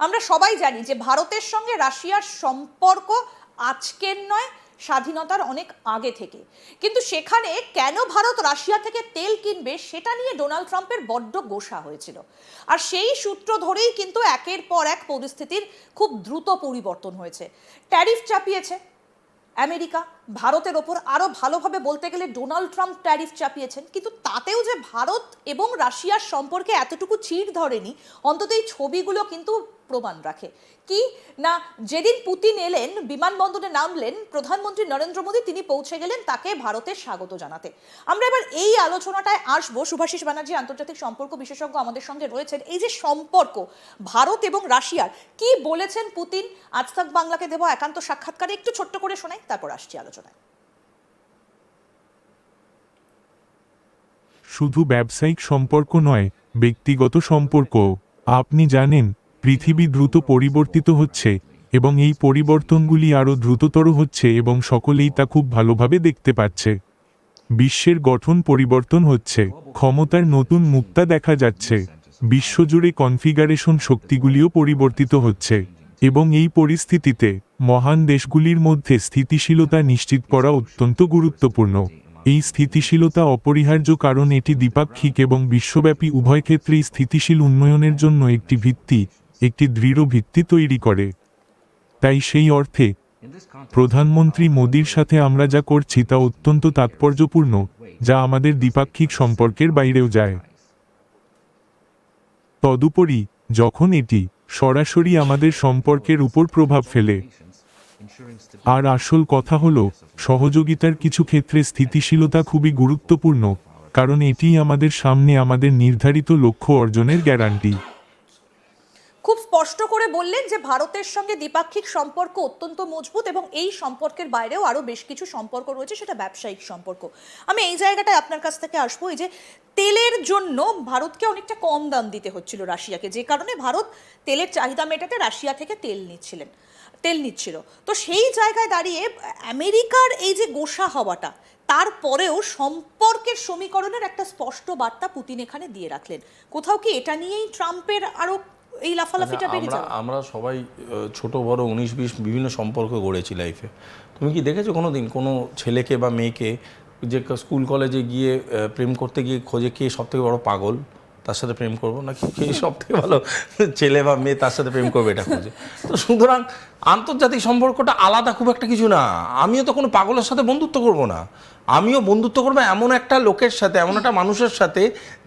আমরা সবাই জানি যে ভারতের সঙ্গে রাশিয়ার সম্পর্ক আজকের নয়, স্বাধীনতার অনেক আগে থেকে। কিন্তু সেখানে কেন ভারত রাশিয়া থেকে তেল কিনবে সেটা নিয়ে ডোনাল্ড ট্রাম্পের বড্ড গোসা হয়েছিল। আর সেই সূত্র ধরেই কিন্তু একের পর এক পরিস্থিতির খুব দ্রুত পরিবর্তন হয়েছে। ট্যারিফ চাপিয়েছে আমেরিকা ভারতের ওপর, আরো ভালোভাবে বলতে গেলে ডোনাল্ড ট্রাম্প ট্যারিফ চাপিয়েছেন, কিন্তু তাতেও যে ভারত এবং রাশিয়ার সম্পর্কে এতটুকু চিড় ধরেনি, অন্তত এই ছবিগুলো কিন্তু প্রমাণ রাখে। কি না, যেদিন পুতিন এলেন, বিমানবন্দরে নামলেন, প্রধানমন্ত্রী নরেন্দ্র মোদী তিনি পৌঁছে গেলেন তাকে ভারতের স্বাগত জানাতে। আমরা এবার এই আলোচনাটায় আসবো। শুভাশিস ব্যানার্জি আন্তর্জাতিক সম্পর্ক বিশেষজ্ঞ আমাদের সঙ্গে রয়েছেন। এই যে সম্পর্ক ভারত এবং রাশিয়ার, কি বলেছেন পুতিন আজ তাক বাংলাকে দেব একান্ত সাক্ষাৎকারে, একটু ছোট্ট করে শোনাই, তারপর আসছি আলোচনায়। শুধু ব্যবসায়িক সম্পর্ক নয়, ব্যক্তিগত সম্পর্ক। আপনি জানেন, পৃথিবী দ্রুত পরিবর্তিত হচ্ছে এবং এই পরিবর্তনগুলি আরও দ্রুততর হচ্ছে এবং সকলেই তা খুব ভালোভাবে দেখতে পাচ্ছে। বিশ্বের গঠন পরিবর্তন হচ্ছে, ক্ষমতার নতুন মুক্তা দেখা যাচ্ছে, বিশ্বজুড়ে কনফিগারেশন শক্তিগুলিও পরিবর্তিত হচ্ছে এবং এই পরিস্থিতিতে মহান দেশগুলির মধ্যে স্থিতিশীলতা নিশ্চিত করা অত্যন্ত গুরুত্বপূর্ণ। এই স্থিতিশীলতা অপরিহার্য কারণ এটি দ্বিপাক্ষিক এবং বিশ্বব্যাপী উভয় ক্ষেত্রেই স্থিতিশীল উন্নয়নের জন্য একটি ভিত্তি, একটি দৃঢ় ভিত্তি তৈরি করে। তাই সেই অর্থে প্রধানমন্ত্রী মোদির সাথে আমরা যা করছি তা অত্যন্ত তাৎপর্যপূর্ণ, যা আমাদের দ্বিপাক্ষিক সম্পর্কের বাইরেও যায়। তদুপরি, যখন এটি সরাসরি আমাদের সম্পর্কের উপর প্রভাব ফেলে। আর আসল কথা হলো, সহযোগিতার কিছু ক্ষেত্রে স্থিতিশীলতা খুবই গুরুত্বপূর্ণ, কারণ এটিই আমাদের সামনে আমাদের নির্ধারিত লক্ষ্য অর্জনের গ্যারান্টি। খুব স্পষ্ট করে বললেন যে ভারতের সঙ্গে দ্বিপাক্ষিক সম্পর্ক অত্যন্ত মজবুত এবং এই সম্পর্কের বাইরেও আরো বেশ কিছু সম্পর্ক রয়েছে, সেটা ব্যবসায়িক সম্পর্ক। আমি এই জায়গাটায় আপনার কাছ থেকে আসবো। এই যে তেলের জন্য ভারতকে অনেকটা কম দাম দিতে হচ্ছিল রাশিয়াকে, যে কারণে ভারত তেলের চাহিদা মেটাতে রাশিয়া থেকে তেল নিচ্ছিল। তো সেই জায়গায় দাঁড়িয়ে আমেরিকার এই যে গোসা হওয়াটা, তারপরেও সম্পর্কের সমীকরণের একটা স্পষ্ট বার্তা পুতিন এখানে দিয়ে রাখলেন। কোথাও কি এটা নিয়েই ট্রাম্পের আরো এই লাফালাফিটা বেড়ে যাবে? আমরা সবাই ছোট বড় 19-20 বিভিন্ন সম্পর্ক গড়েছি লাইফে। তুমি কি দেখেছো কোনোদিন কোনো ছেলেকে বা মেয়েকে যে স্কুল কলেজে গিয়ে প্রেম করতে গিয়ে খোঁজে কে সব থেকে বড় পাগল, তার সাথে প্রেম করবো, নাকি কে সব থেকে ভালো ছেলে বা মেয়ে তার সাথে প্রেম করবে, এটা খোঁজে? তো সুতরাং আন্তর্জাতিক সম্পর্কটা আলাদা খুব একটা কিছু না। আমিও তো কোনো পাগলের সাথে বন্ধুত্ব করবো না, আমিও বন্ধুত্ব করবো এমন একটা লোকের সাথে, এমন একটা মানুষের সাথে,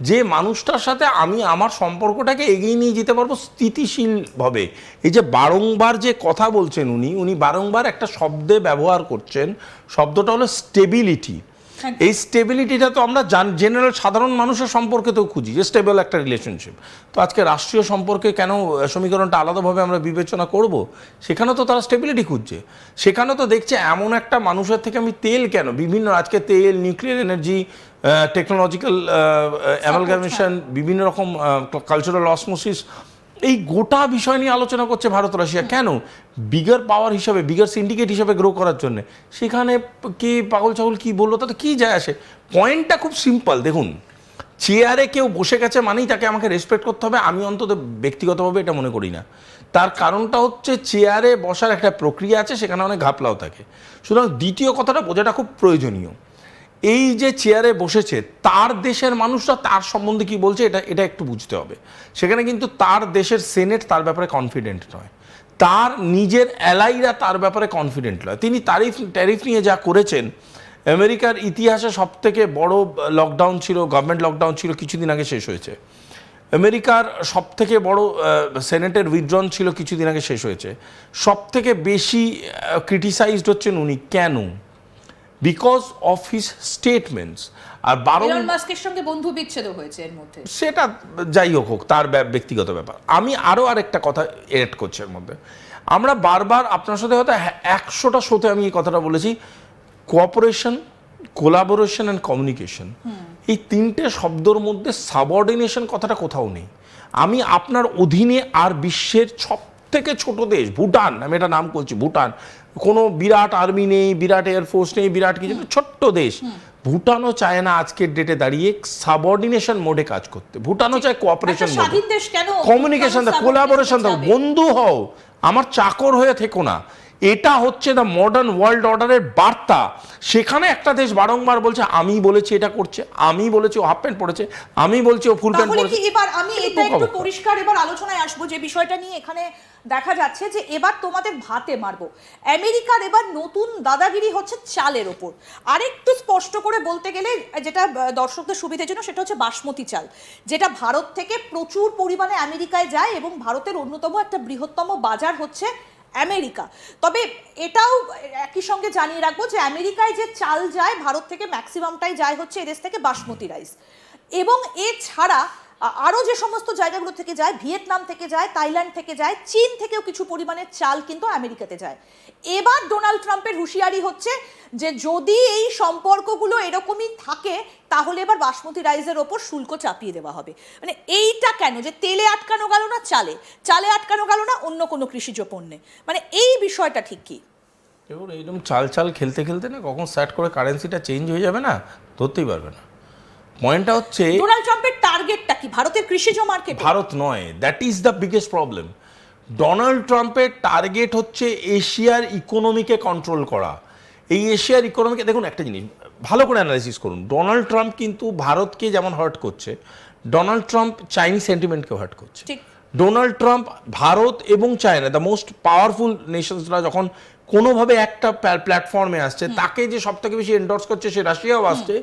যে মানুষটার সাথে আমি আমার সম্পর্কটাকে এগিয়ে নিয়ে যেতে পারবো স্থিতিশীলভাবে। এই যে বারংবার যে কথা বলছেন উনি বারংবার একটা শব্দে ব্যবহার করছেন, শব্দটা হলো স্টেবিলিটি। এই স্টেবিলিটিটা তো আমরা জেনারেল সাধারণ মানুষের সম্পর্কেতেও খুঁজি, যে স্টেবল একটা রিলেশনশিপ। তো আজকে রাষ্ট্রীয় সম্পর্কে কেন সমীকরণটা আলাদাভাবে আমরা বিবেচনা করব? সেখানেও তো তারা স্টেবিলিটি খুঁজছে, সেখানেও তো দেখছে এমন একটা মানুষের থেকে আমি তেল কেন, বিভিন্ন আজকে তেল, নিউক্লিয়ার এনার্জি, টেকনোলজিক্যাল অ্যামালগামেশন, বিভিন্ন রকম কালচারাল অসমোসিস, এই গোটা বিষয় নিয়ে আলোচনা করছে ভারত রাশিয়া। কেন? বিগার পাওয়ার হিসাবে, বিগার সিন্ডিকেট হিসাবে গ্রো করার জন্য। সেখানে কে পাগল ছাগল কী বললো তাতে কী যায় আসে? পয়েন্টটা খুব সিম্পল। দেখুন, চেয়ারে কেউ বসে গেছে মানেই তাকে আমাকে রেসপেক্ট করতে হবে, আমি অন্তত ব্যক্তিগতভাবে এটা মনে করি না। তার কারণটা হচ্ছে চেয়ারে বসার একটা প্রক্রিয়া আছে, সেখানে অনেক ঘাপলাও থাকে। সুতরাং দ্বিতীয় কথাটা বোঝাটা খুব প্রয়োজনীয়। এই যে চেয়ারে বসেছে, তার দেশের মানুষরা তার সম্বন্ধে কি বলছে এটা একটু বুঝতে হবে। সেখানে কিন্তু তার দেশের সেনেট তার ব্যাপারে কনফিডেন্ট নয়, তার নিজের অ্যালাইরা তার ব্যাপারে কনফিডেন্ট নয়। তিনি ট্যারিফ নিয়ে যা করেছেন, আমেরিকার ইতিহাসে সবথেকে বড় লকডাউন ছিল, গভর্নমেন্ট লকডাউন ছিল, কিছুদিন আগে শেষ হয়েছে। আমেরিকার সবথেকে বড় সেনেটের উইথড্রন ছিল, কিছুদিন আগে শেষ হয়েছে। সবথেকে বেশি ক্রিটিসাইজড হচ্ছেন উনি। কেন? Because of his statements. আর এলন মাস্কের সঙ্গে বন্ধু বিচ্ছেদ হয়েছে এর মধ্যে, সেটা যাই হোক তার ব্যক্তিগত ব্যাপার। আমি আরেকটা কথা এড করছি এর মধ্যে। আমরা বারবার আপনার সাথে হয়তো 100টা শোতে আমি এই কথাটা বলেছি, কোঅপারেশন, কোলাবোরেশন অ্যান্ড কমিউনিকেশন, এই তিনটে শব্দর মধ্যে সাবঅর্ডিনেশন কথাটা কোথাও নেই। আমি আপনার অধীনে আর বিশ্বের সব থেকে ছোট দেশ ভুটান, আমি এটা নাম বলছি ভুটান, কোনো বিরাট আর্মি নেই, বিরাট এয়ারফোর্স নেই, বিরাট কিছু নেই, ছোট্ট দেশ। ভুটানও চায় না আজকের ডেটে দাঁড়িয়ে সাবঅর্ডিনেশন মোডে কাজ করতে, ভুটানও চায় কোঅপারেশন মোডে, স্বাধীন দেশ কেন কমিউনিকেশন, কোলাবোরেশন, বন্ধু হও, আমার চাকর হয়ে থেকো না। এটা হচ্ছে দ্য মডার্ন ওয়ার্ল্ড অর্ডারের বার্তা। সেখানে একটা দেশ বারংবার বলছে আমি বলেছি এটা করছে, আমি বলেছি ও হাফ প্যান্ট পরেছে, আমি বলছি ও ফুল প্যান্ট তাহলে পরেছে। কি এবার আমি এটা একটু পরিষ্কার এবার আলোচনায় আসবো যে বিষয়টা নিয়ে এখানে দেখা যাচ্ছে যে এবার তোমাদের ভাতে মারবো। আমেরিকার এবার নতুন দাদাগিরি হচ্ছে চালের ওপর। আরেকটু স্পষ্ট করে বলতে গেলে যেটা দর্শকদের সুবিধার জন্য, সেটা হচ্ছে বাসমতি চাল, যেটা ভারত থেকে প্রচুর পরিমাণে আমেরিকায় যায় এবং ভারতের অন্যতম একটা বৃহত্তম বাজার হচ্ছে আমেরিকা। তবে এটাও একই সঙ্গে জানিয়ে রাখবো যে আমেরিকায় যে চাল যায় ভারত থেকে ম্যাক্সিমামটাই যায় হচ্ছে এদেশ থেকে বাসমতি রাইস, এবং এছাড়া আরও যে সমস্ত জায়গাগুলো থেকে যায়, ভিয়েতনাম থেকে যায়, থাইল্যান্ড থেকে যায়, চীন থেকেও কিছু পরিমাণে চাল কিন্তু আমেরিকাতে যায়। এবার ডোনাল্ড ট্রাম্পের হুঁশিয়ারি হচ্ছে যে যদি এই সম্পর্কগুলো এরকমই থাকে তাহলে এবার বাসমতি রাইসের ওপর শুল্ক চাপিয়ে দেওয়া হবে। মানে এইটা কেন, যে তেলে আটকানো গেল না চালে, চালে আটকানো গেল না অন্য কোনো কৃষিজ পণ্যে, মানে এই বিষয়টা ঠিক কি? এবার এইরকম চাল খেলতে খেলতে না কখন স্যাট করে কারেন্সিটা চেঞ্জ হয়ে যাবে না, ধরতেই পারবে না। পয়েন্টটা হচ্ছে ডোনাল্ড ট্রাম্পের টার্গেটটা কি ভারতের কৃষিজ মার্কেট? ভারত নয়, that is the biggest problem. Donald ট্রাম্পের টার্গেট হচ্ছে এশিয়ার ইকোনমিকে কন্ট্রোল করা। এই এশিয়ার ইকোনমিকে দেখুন, একটা জিনিস ভালো করে অ্যানালাইসিস করুন, ডোনাল্ড ট্রাম্প কিন্তু ভারতকে যেমন হার্ট করছে, ডোনাল্ড ট্রাম্প চাইনিজ সেন্টিমেন্টকেও হার্ট করছে। ঠিক। ডোনাল্ড ট্রাম্প ভারত এবং চায়না, দ্য মোস্ট পাওয়ারফুল নেশনসরা যখন কোনোভাবে একটা প্ল্যাটফর্মে আসছে, তাকে যে সব থেকে বেশি এন্ডোর্স করছে সে রাশিয়াও আসছে,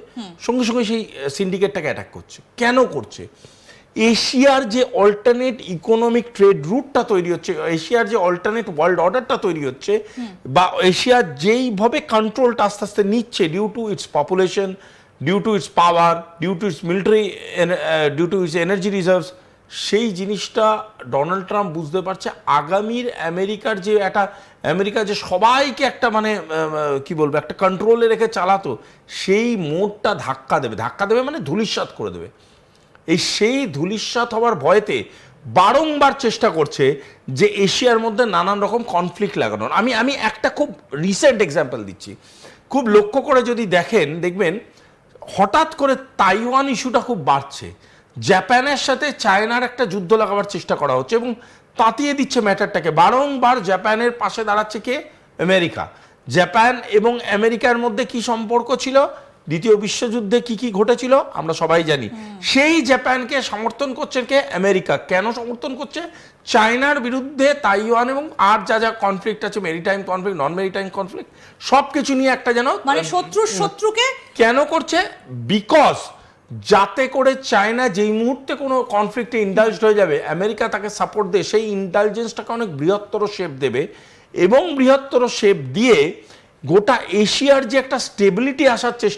সঙ্গে সঙ্গে সেই সিন্ডিকেটটাকে অ্যাটাক করছে। কেন করছে? এশিয়ার যে অল্টারনেট ইকোনমিক ট্রেড রুটটা তৈরি হচ্ছে, এশিয়ার যে অল্টারনেট ওয়ার্ল্ড অর্ডারটা তৈরি হচ্ছে, বা এশিয়ার যেইভাবে কন্ট্রোলটা আস্তে আস্তে নিচ্ছে due to its population, due to its power, due to its military, due to its energy reserves, সেই জিনিসটা ডোনাল্ড ট্রাম্প বুঝতে পারছে। আগামীর আমেরিকার যে একটা, আমেরিকা যে সবাইকে একটা মানে কি বলবো একটা কন্ট্রোলে রেখে চালাতো, সেই মোডটা ধাক্কা দেবে মানে ধূলিসাৎ করে দেবে। সেই ধূলিসাৎ হওয়ার ভয়েতে বারংবার চেষ্টা করছে যে এশিয়ার মধ্যে নানান রকম কনফ্লিক্ট লাগানোর। আমি একটা খুব রিসেন্ট এক্সাম্পল দিচ্ছি, খুব লক্ষ্য করে যদি দেখবেন হঠাৎ করে তাইওয়ান ইস্যুটা খুব বাড়ছে, জাপানের সাথে চায়নার একটা যুদ্ধ লাগাবার চেষ্টা করা হচ্ছে এবং তাতিয়ে দিচ্ছে ম্যাটারটাকে। বারংবার জাপানের পাশে দাঁড়াচ্ছে কে? আমেরিকা। জাপান এবং আমেরিকার মধ্যে কি সম্পর্ক ছিল, দ্বিতীয় বিশ্বযুদ্ধে কি কি ঘটেছিল আমরা সবাই জানি। সেই জাপানকে সমর্থন করছে কে? আমেরিকা। কেন সমর্থন করছে? চায়নার বিরুদ্ধে তাইওয়ান এবং আর যা যা কনফ্লিক্ট আছে, মেরিটাইম কনফ্লিক্ট, নন মেরিটাইম কনফ্লিক্ট, সব কিছু নিয়ে একটা যেন মানে শত্রুকে কেন করছে? বিকজ যাতে করে চায়না যেই মুহূর্তে কোনো কনফ্লিক্টে ইন্ডালজড হয়ে যাবে, আমেরিকা তাকে সাপোর্ট দেয়, সেই ইন্ডালজেন্সটাকে অনেক বৃহত্তর শেপ দেবে এবং বৃহত্তর শেপ দিয়ে গোটা এশিয়ার যে একটা স্টেবিলিটি আসার চেষ্টা